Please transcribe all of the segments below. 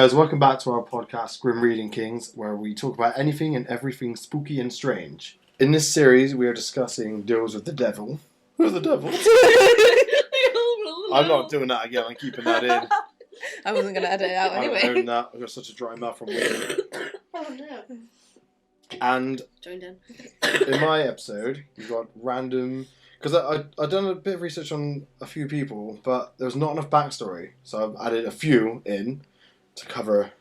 guys, welcome back to our podcast, Grim Reading Kings, where we talk about anything and everything spooky and strange. In this series, we are discussing deals with the devil. Who's the devil? I'm not doing that again, I'm keeping that in. I wasn't going to edit it out anyway. I own that. I've got such a dry mouth from weed. Oh no. And Joined in. in my episode, you've got random... Because I've done a bit of research on a few people, but there was not enough backstory. So I've added a few in to cover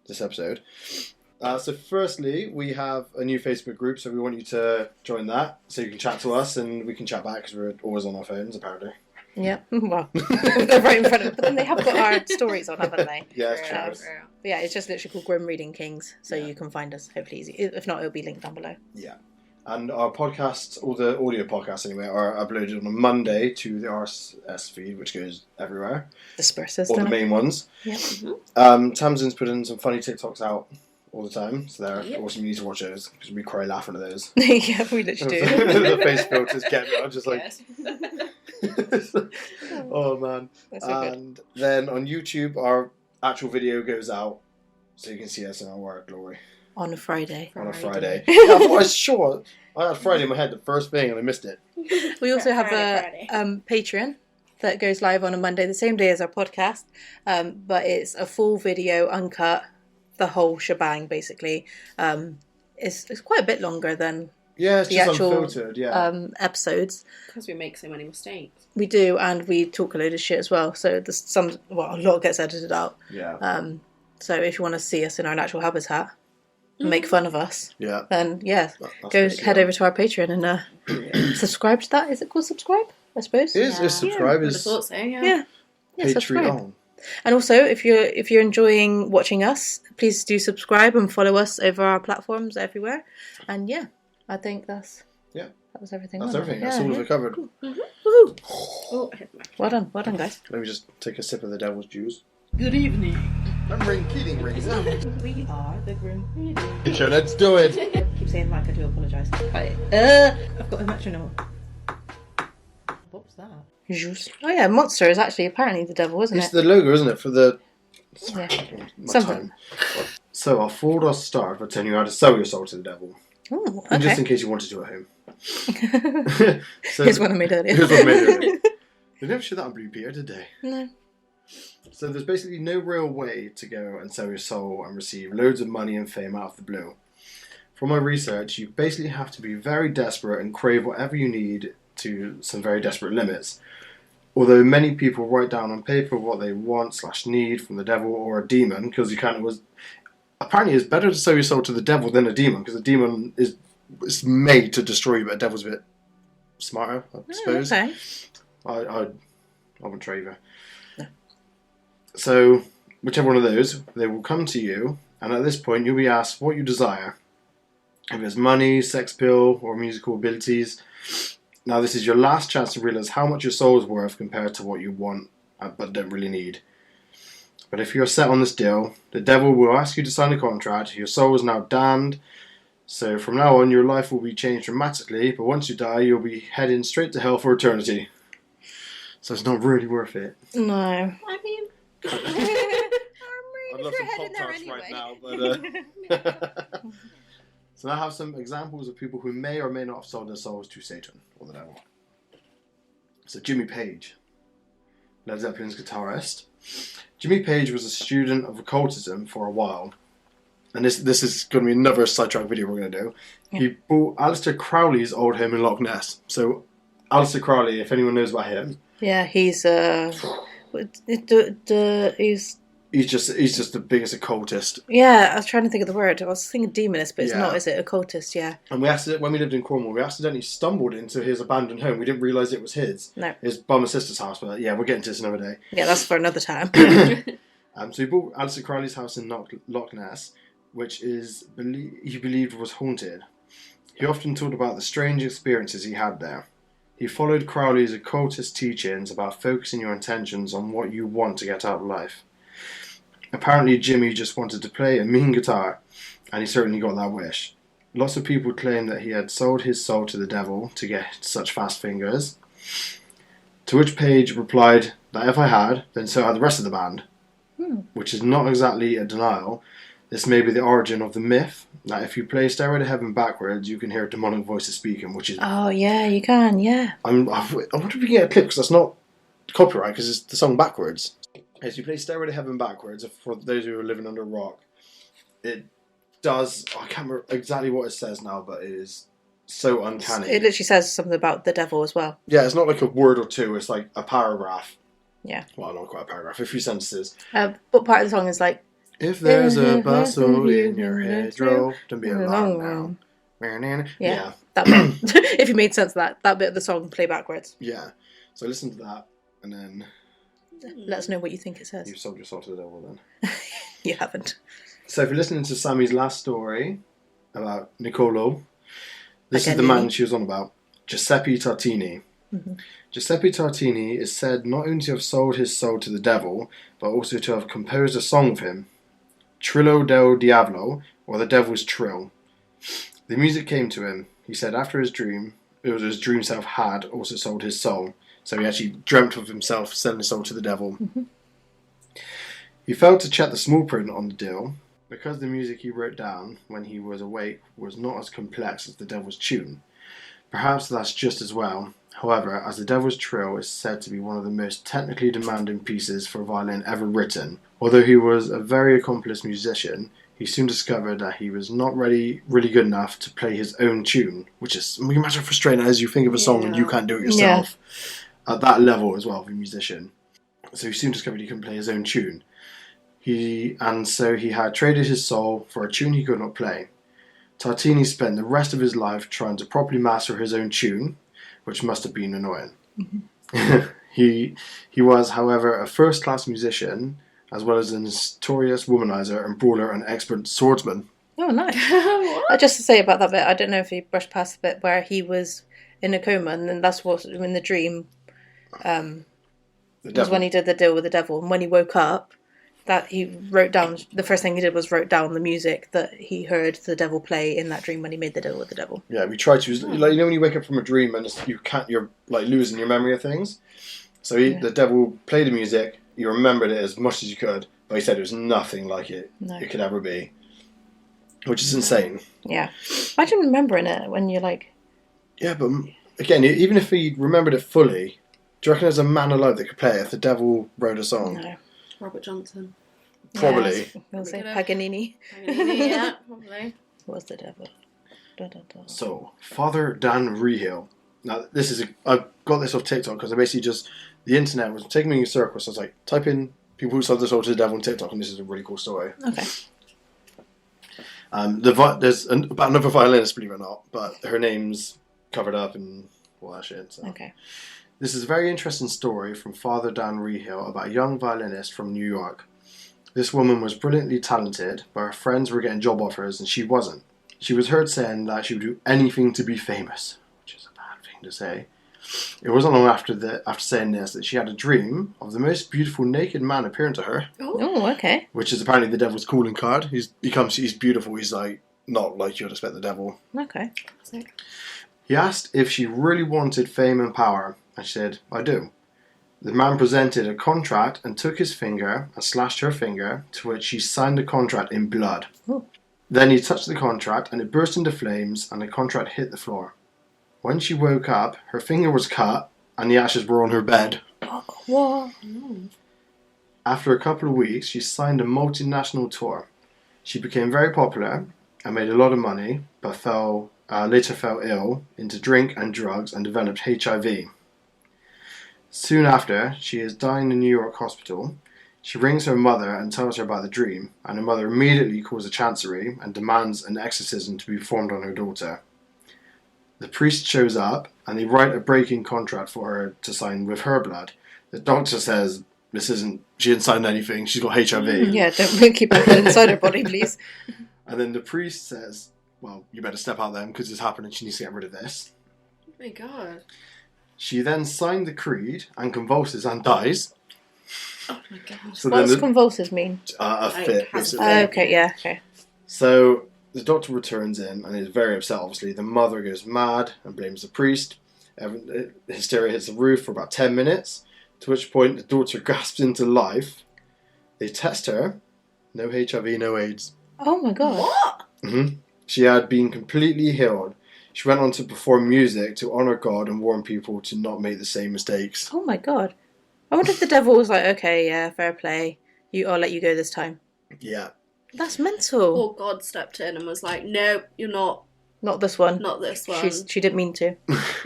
this episode. So firstly, we have a new Facebook group, so we want you to join that. So you can chat to us and we can chat back because we're always on our phones, apparently. Yeah, well, they're right in front of us. But then they have got our stories on, haven't they? Yeah, it's true. But yeah, it's just literally called Grim Reading Kings, so you can find us hopefully easy. If not, it'll be linked down below. Yeah. And our podcasts, all the audio podcasts anyway, are uploaded on a Monday to the RSS feed, which goes everywhere. Disperses, all the main ones. Yeah. Tamsin's putting some funny TikToks out all the time, so they're awesome. You need to watch those because we cry laughing at those. Yeah, we literally do. The face filters get me. I'm just like, oh man. And then on YouTube, our actual video goes out, so you can see us in our work glory. On a Friday. On a Friday. Yeah, I was sure. I had Friday in my head the first thing and I missed it. We also have a Patreon that goes live on a Monday, the same day as our podcast. But it's a full video, uncut, the whole shebang basically. It's quite a bit longer than it's the just actual unfiltered, episodes. Because we make so many mistakes. We do, and we talk a load of shit as well. So there's a lot gets edited out. Yeah. So if you want to see us in our natural habitat, make fun of us. Yeah. Then go head over to our Patreon and subscribe to that. Is it called subscribe? I suppose. It is. It's subscribe. I thought so. Yeah. Subscribe. Patreon. And also, if you're enjoying watching us, please do subscribe and follow us over our platforms everywhere. And I think that was everything. That's everything. That's all of it covered. Cool. Woohoo! Oh, I hit my Well done, guys. Let me just take a sip of the devil's juice. Good evening. I'm keeping rings. We are the Grim Reading. Sure, let's do it. Keep saying Mike, I do apologise. I've got a metronome. What was that? Juice. Oh yeah, Monster is actually apparently the devil, isn't It's it? the logo, isn't it, for the... Something. So our forward or start by telling you how to sell your soul to the devil. Oh, okay. And just in case you wanted to at home. Here's one I made earlier. They never showed that on Blue Peter, did they? No. So there's basically no real way to go and sell your soul and receive loads of money and fame out of the blue. From my research, you basically have to be very desperate and crave whatever you need to some very desperate limits. Although many people write down on paper what they want/need from the devil or a demon, because apparently it's better to sell your soul to the devil than a demon, because a demon is made to destroy you, but a devil's a bit smarter, I suppose. Okay. I wouldn't try either. No. So, whichever one of those, they will come to you, and at this point you'll be asked what you desire. If it's money, sex appeal, or musical abilities. Now this is your last chance to realise how much your soul is worth compared to what you want, but don't really need. But if you're set on this deal, the devil will ask you to sign a contract. Your soul is now damned. So from now on, your life will be changed dramatically, but once you die, you'll be heading straight to hell for eternity. So it's not really worth it. No. I mean... I'd love some Pop-Tarts right now, but... So I have some examples of people who may or may not have sold their souls to Satan or the devil. So Jimmy Page, Led Zeppelin's guitarist. Jimmy Page was a student of occultism for a while. And this is going to be another sidetrack video we're going to do. Yeah. He bought Aleister Crowley's old home in Loch Ness. So Aleister Crowley, if anyone knows about him. Yeah, he's He's just the biggest occultist. Yeah, I was trying to think of the word. I was thinking demonist, but it's not, is it? Occultist, yeah. And when we lived in Cornwall, we accidentally stumbled into his abandoned home. We didn't realise it was his. No. His bum and sister's house, but we'll get into this another day. Yeah, that's for another time. So he bought Aleister Crowley's house in Loch Ness, which he believed was haunted. He often talked about the strange experiences he had there. He followed Crowley's occultist teachings about focusing your intentions on what you want to get out of life. Apparently Jimmy just wanted to play a mean guitar, and he certainly got that wish. Lots of people claim that he had sold his soul to the devil to get such fast fingers. To which Page replied that if I had, then so had the rest of the band. which is not exactly a denial. This may be the origin of the myth that if you play Stairway to Heaven backwards, you can hear demonic voices speaking, which is... Oh, yeah, you can, yeah. I wonder if we can get a clip, because that's not copyright, because it's the song backwards. Okay, so you play Stairway to Heaven backwards, for those who are living under a rock. It does... I can't remember exactly what it says now, but it is so uncanny. It literally says something about the devil as well. Yeah, it's not like a word or two, it's like a paragraph. Yeah. Well, not quite a paragraph, a few sentences. But part of the song is like... If there's a bustle in your hedgerow, don't be alarmed now. Yeah, that bit. If you made sense of that bit of the song, play backwards. Yeah. So listen to that, and then... Let us know what you think it says. You've sold your soul to the devil, then. You haven't. So if you're listening to Sammy's last story about Niccolò, this is the Paganini. man she was on about, Giuseppe Tartini. Mm-hmm. Giuseppe Tartini is said not only to have sold his soul to the devil, but also to have composed a song of him, Trillo del Diavolo, or the Devil's Trill. The music came to him, he said, after his dream. It was his dream self had also sold his soul. So he actually dreamt of himself selling his soul to the devil. Mm-hmm. He failed to check the small print on the deal, because the music he wrote down when he was awake was not as complex as the devil's tune. Perhaps that's just as well. However, as the Devil's Trill is said to be one of the most technically demanding pieces for violin ever written, although he was a very accomplished musician, he soon discovered that he was not really good enough to play his own tune, which is, you can imagine how frustrating as you think of a song and you can't do it yourself. At that level as well of a musician. So he soon discovered he couldn't play his own tune. So he had traded his soul for a tune he could not play. Tartini spent the rest of his life trying to properly master his own tune, which must have been annoying. Mm-hmm. He was, however, a first-class musician, as well as a notorious womanizer and brawler and expert swordsman. Oh, nice. Just to say about that bit, I don't know if you brushed past the bit where he was in a coma, and then that's what, in the dream, was when he did the deal with the devil. And when he woke up, that he wrote down, the first thing he did was wrote down the music that he heard the devil play in that dream when he made the deal with the devil. Yeah, we try to, like, you know when you wake up from a dream and you're like losing your memory of things? So the devil played the music, you remembered it as much as you could, but he said it was nothing like it could ever be. Which is insane. Yeah. Imagine remembering it when you're like... Yeah, but again, even if he remembered it fully, do you reckon there's a man alive that could play it if the devil wrote a song? No. Robert Johnson. Probably. Yeah, I was say Paganini. Paganini, yeah, probably. Was the devil. Da, da, da. So, Father Dan Rehill. Now, I got this off TikTok because I basically just... The internet was taking me in circles, so I was like, type in people who sold their soul to the devil on TikTok, and this is a really cool story. Okay. There's about another violinist, believe it or not, but her name's covered up and all that shit. So. Okay. This is a very interesting story from Father Dan Rehill about a young violinist from New York. This woman was brilliantly talented, but her friends were getting job offers and she wasn't. She was heard saying that she would do anything to be famous, which is a bad thing to say. It wasn't long after saying this that she had a dream of the most beautiful naked man appearing to her. Oh, okay. Which is apparently the devil's calling card. He's beautiful. He's like not like you'd expect the devil. Okay. He asked if she really wanted fame and power, and she said, "I do." The man presented a contract and took his finger and slashed her finger, to which she signed the contract in blood. Ooh. Then he touched the contract and it burst into flames and the contract hit the floor. When she woke up, her finger was cut and the ashes were on her bed. What? After a couple of weeks, she signed a multinational tour. She became very popular and made a lot of money, but later fell ill into drink and drugs and developed HIV. Soon after, she is dying in a New York hospital. She rings her mother and tells her about the dream, and her mother immediately calls a chancery and demands an exorcism to be performed on her daughter. The priest shows up, and they write a breaking contract for her to sign with her blood. The doctor says she didn't sign anything, she's got HIV. Yeah, don't keep that inside her body, please. And then the priest says, well, you better step out then, because it's happening, she needs to get rid of this. Oh my god. She then signed the creed and convulses and dies. Oh my god. So What does convulses mean? A fit, basically. Okay, yeah, okay. So the doctor returns in and is very upset, obviously. The mother goes mad and blames the priest. Hysteria hits the roof for about 10 minutes, to which point the daughter gasps into life They test her. No HIV, no AIDS. Oh my god. What? She had been completely healed. She went on to perform music to honour God and warn people to not make the same mistakes. Oh my god. I wonder if the devil was like, okay, yeah, fair play. I'll let you go this time. Yeah. That's mental. Or God stepped in and was like, no, you're not. Not this one. Not this one. She didn't mean to.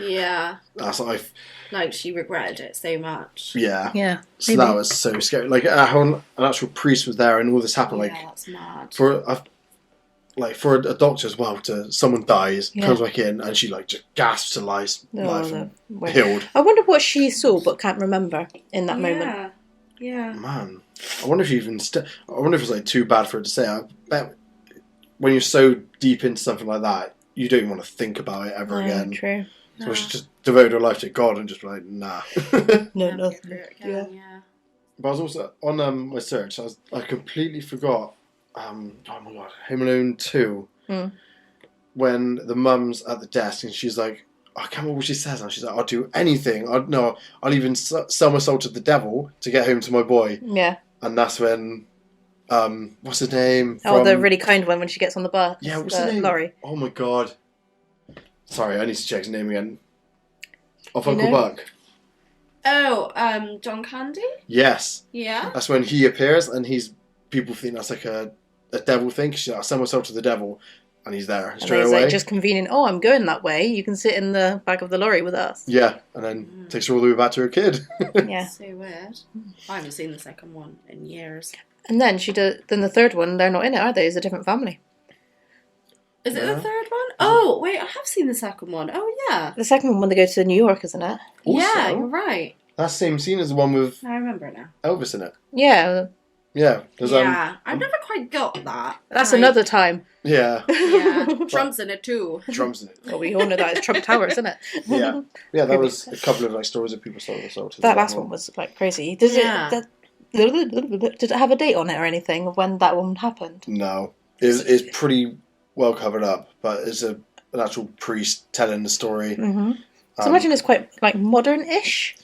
Yeah. That's what Like, she regretted it so much. Yeah. Yeah. So maybe. that was so scary. Like, an actual priest was there and all this happened. Like, Yeah, that's mad. for a doctor as well, someone dies, Yeah. comes back in, and she like just gasps to life and Well, healed. I wonder what she saw but can't remember in that moment. Yeah. Man, I wonder if I wonder if it's like too bad for her to say. I bet when you're so deep into something like that, you don't even want to think about it ever again. True. So she just devoted her life to God and just be like, nah. No, Never no. get through it again, yeah. But I was also on my search. I completely forgot. Oh my god, Home Alone 2. When the mum's at the desk and she's like, I can't remember what she says now. She's like, I'll do anything. I'll even sell my soul to the devil to get home to my boy. Yeah. And that's when, what's his name? The really kind one when she gets on the bus. Yeah, what's his name? Laurie. Oh my god. Sorry, I need to check his name again. Off Do you Uncle know? Buck. Oh, John Candy? Yes. Yeah. That's when he appears and people think that's like a devil thing. She's like, I'll sell myself to the devil. And he's there And straight he's away. like, just convenient. Oh, I'm going that way. You can sit in the back of the lorry with us. Yeah, and then takes her all the way back to her kid. Yeah. So weird. I haven't seen the second one in years. And then then the third one, they're not in it, are they? It's a different family. Is it Yeah. the third one? Oh, wait, I have seen the second one. Oh, yeah. The second one when they go to New York, isn't it? Yeah, Also, you're right. that same scene is the one with I remember it now. Elvis in it. Yeah. Yeah. There's, Yeah, I've never quite got that. That's Like, another time. Yeah. Yeah, Trump's in it too. Trump's in it. Well, we all know that it's Trump Towers, isn't it? Yeah. Yeah, that was a couple of like stories that people sold to the That last devil. one was like crazy. Did it have a date on it or anything of when that one happened? No. It's pretty well covered up, but it's an actual priest telling the story. Mm-hmm. So imagine it's quite like modern-ish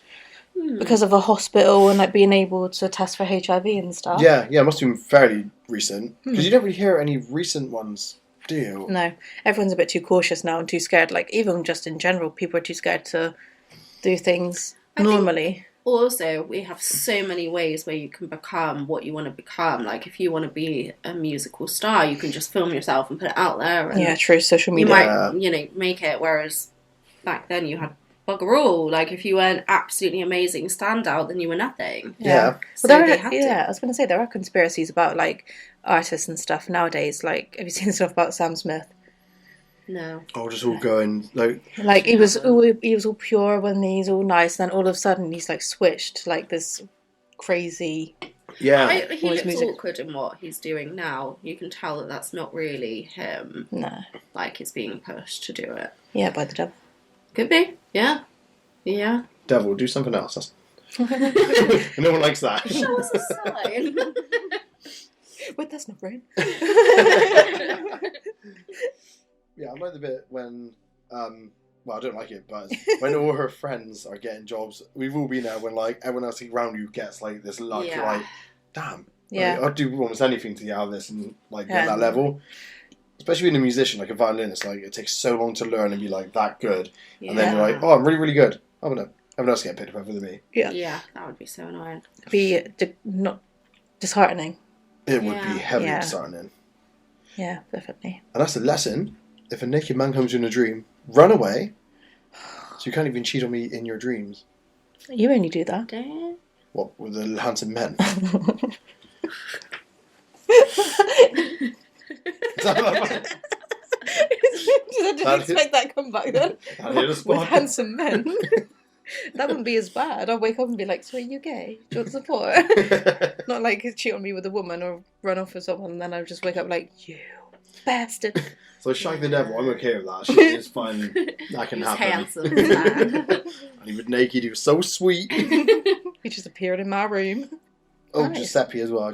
because of a hospital and like being able to test for HIV and stuff. Yeah, it must have been fairly recent. Because you don't really hear any recent ones, do you? No, everyone's a bit too cautious now and too scared. Like even just in general, people are too scared to do things normally. Also, we have so many ways where you can become what you want to become. Like, if you want to be a musical star, you can just film yourself and put it out there. And Yeah, true. Social you media. might, make it. Whereas back then you had bugger all. Like, if you were an absolutely amazing standout, then you were nothing. Yeah. So Well, they had to. I was going to say there are conspiracies about like artists and stuff nowadays. Like, have you seen stuff about Sam Smith? No. Oh, just all going Like he was all pure when he's all nice, and then all of a sudden he's like switched to like this crazy. yeah. He Or his looks music. awkward in what he's doing now. You can tell that that's not really him. No, Like, it's being pushed to do it. yeah, by the devil. Could be. Yeah. Yeah. Devil, do something else. No one likes that. Show us a sign. Wait, that's not right. Yeah, I like the bit when, well, I don't like it, but when all her friends are getting jobs, we've all been there when, like, everyone else around you gets, like, this luck. You're like, damn. Yeah. Like, I'd do almost anything to get out of this and, like, get Yeah. that level. Especially being a musician, like a violinist, like, it takes so long to learn and be, like, that good. And then you're like, oh, I'm really, really good. I'm going to, everyone else getting picked up over me. Yeah, that would be so annoying. Be not disheartening. It would be Yeah. heavily Yeah. disheartening. Yeah, definitely. And that's a lesson. If a naked man comes in a dream, run away. So you can't even cheat on me in your dreams. You only do that. Damn. What, with the handsome men? I didn't expect that comeback then. That hit a With spot. handsome men. That wouldn't be as bad. I'll wake up and be like, so are you gay? Do you want support? Not like he'd cheat on me with a woman or run off with someone and then I'll just wake up like, you bastard. So shag the devil, I'm okay with that. It's fine. That can He was happen. handsome. Man. And he was naked, he was so sweet. He just appeared in my room. Oh, Nice. Giuseppe as well.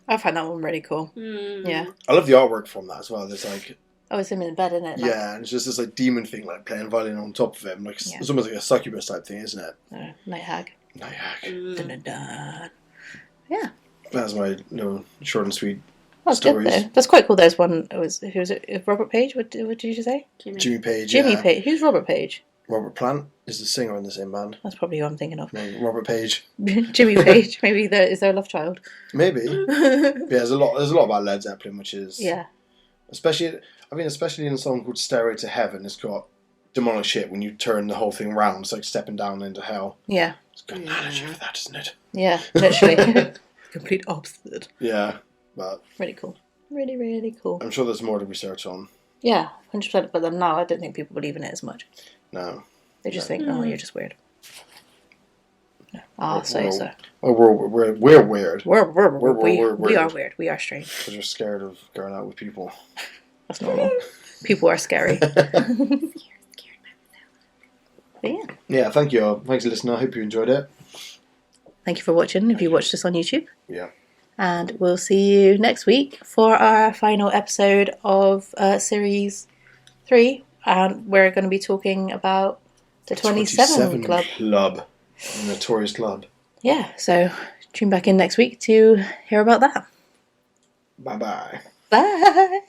I find that one really cool. Mm. Yeah. I love the artwork from that as well. There's like, Oh, it's him in bed, isn't it? Like, yeah, and it's just this like demon thing, like playing violin on top of him. Like Yeah. it's almost like a succubus type thing, isn't it? Night hag. Night hag. Mm. Dun, dun, dun. Yeah. That's my short and sweet That's stories. good though. That's quite cool. There's one. Who was it? Robert Page. What did you say? Jimmy Page. Jimmy Page. Who's Robert Page? Robert Plant is the singer in the same band. That's probably who I'm thinking of. No, Robert Page. Jimmy Page. Maybe is their love child. Maybe. Yeah, there's a lot about Led Zeppelin, which is especially in a song called "Stairway to Heaven." It's got demonic shit when you turn the whole thing round. It's like stepping down into hell. Yeah. It's a good analogy for that, isn't it? Yeah, literally. Complete opposite. Yeah, but really cool. Really, really cool. I'm sure there's more to research on. Yeah, 100%. But then now I don't think people believe in it as much. No. They just think, oh, you're just weird. No. Oh, so. Oh, we're weird. We are weird. We are strange. Because we're scared of going out with people. That's normal. People are scary. Yeah. Yeah, thank you all. Thanks, listener. I hope you enjoyed it. Thank you for watching, if you watched this on YouTube. Yeah. And we'll see you next week for our final episode of Series 3. And we're going to be talking about the 27 Club. The Notorious Club. Yeah, so tune back in next week to hear about that. Bye-bye. Bye.